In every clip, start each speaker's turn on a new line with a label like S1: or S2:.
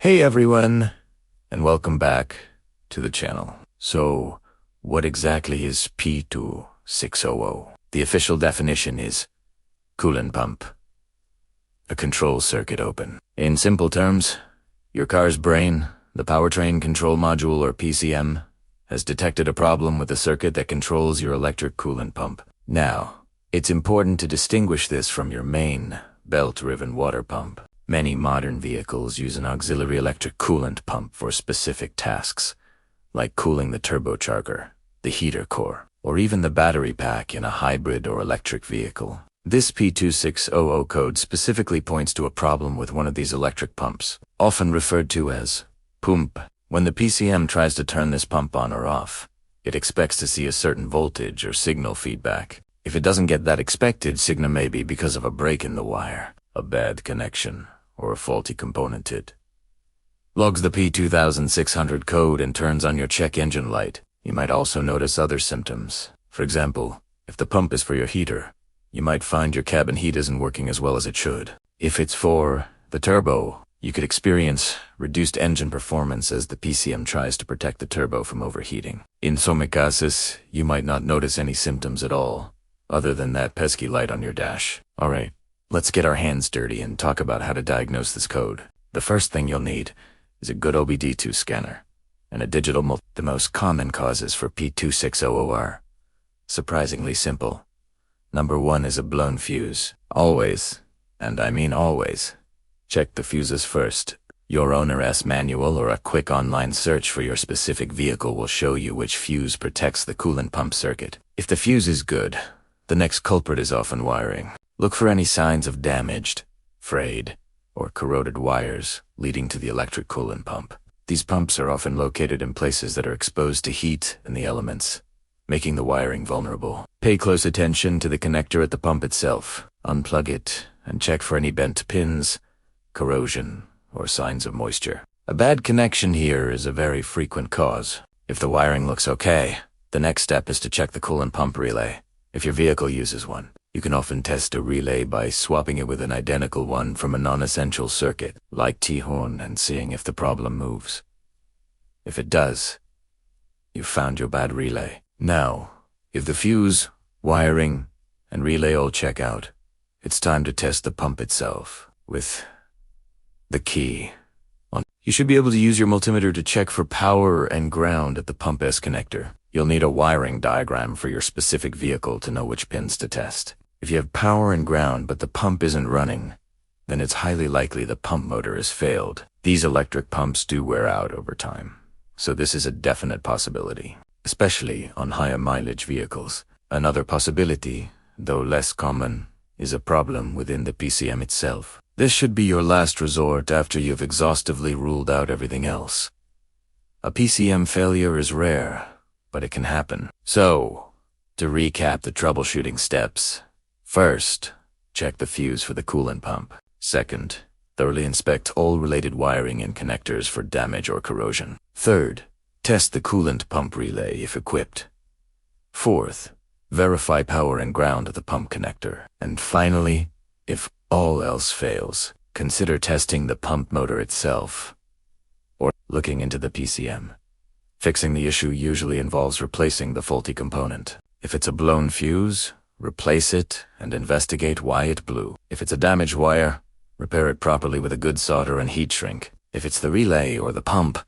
S1: Hey everyone, and welcome back to the channel. So, what exactly is P2600? The official definition is coolant pump, a control circuit open. In simple terms, your car's brain, the powertrain control module or PCM, has detected a problem with the circuit that controls your electric coolant pump. Now, it's important to distinguish this from your main belt-driven water pump. Many modern vehicles use an auxiliary electric coolant pump for specific tasks, like cooling the turbocharger, the heater core, or even the battery pack in a hybrid or electric vehicle. This P2600 code specifically points to a problem with one of these electric pumps, often referred to as pump. When the PCM tries to turn this pump on or off, it expects to see a certain voltage or signal feedback. If it doesn't get that expected signal, may be because of a break in the wire, a bad connection, or a faulty component. It logs the P2600 code and turns on your check engine light. You might also notice other symptoms. For example, if the pump is for your heater, you might find your cabin heat isn't working as well as it should. If it's for the turbo, you could experience reduced engine performance as the PCM tries to protect the turbo from overheating. In some cases, you might not notice any symptoms at all, other than that pesky light on your dash. Alright, let's get our hands dirty and talk about how to diagnose this code. The first thing you'll need is a good OBD2 scanner and a digital multimeter. The most common causes for P2600 are surprisingly simple. Number 1 is a blown fuse. Always, and I mean always, check the fuses first. Your owner's manual or a quick online search for your specific vehicle will show you which fuse protects the coolant pump circuit. If the fuse is good, the next culprit is often wiring. Look for any signs of damaged, frayed, or corroded wires leading to the electric coolant pump. These pumps are often located in places that are exposed to heat and the elements, making the wiring vulnerable. Pay close attention to the connector at the pump itself. Unplug it and check for any bent pins, corrosion, or signs of moisture. A bad connection here is a very frequent cause. If the wiring looks okay, the next step is to check the coolant pump relay. If your vehicle uses one, you can often test a relay by swapping it with an identical one from a non-essential circuit, like T-horn, and seeing if the problem moves. If it does, you've found your bad relay. Now, if the fuse, wiring, and relay all check out, it's time to test the pump itself with the key on. You should be able to use your multimeter to check for power and ground at the pump S connector. You'll need a wiring diagram for your specific vehicle to know which pins to test. If you have power and ground but the pump isn't running, then it's highly likely the pump motor has failed. These electric pumps do wear out over time, so this is a definite possibility, especially on higher mileage vehicles. Another possibility, though less common, is a problem within the PCM itself. This should be your last resort after you've exhaustively ruled out everything else. A PCM failure is rare, but it can happen. So, to recap the troubleshooting steps: first, check the fuse for the coolant pump. Second, thoroughly inspect all related wiring and connectors for damage or corrosion. Third, test the coolant pump relay if equipped. Fourth, verify power and ground at the pump connector. And finally, if all else fails, consider testing the pump motor itself or looking into the PCM. Fixing the issue usually involves replacing the faulty component. If it's a blown fuse, replace it and investigate why it blew. If it's a damaged wire, repair it properly with a good solder and heat shrink. If it's the relay or the pump,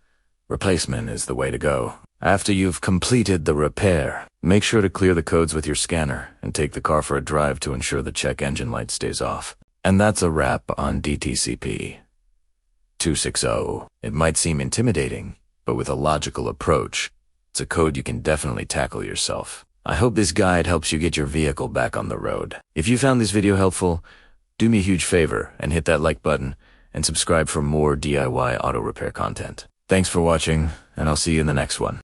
S1: replacement is the way to go. After you've completed the repair, make sure to clear the codes with your scanner and take the car for a drive to ensure the check engine light stays off. And that's a wrap on DTCP 260. It might seem intimidating, but with a logical approach, it's a code you can definitely tackle yourself. I hope this guide helps you get your vehicle back on the road. If you found this video helpful, do me a huge favor and hit that like button and subscribe for more DIY auto repair content. Thanks for watching, and I'll see you in the next one.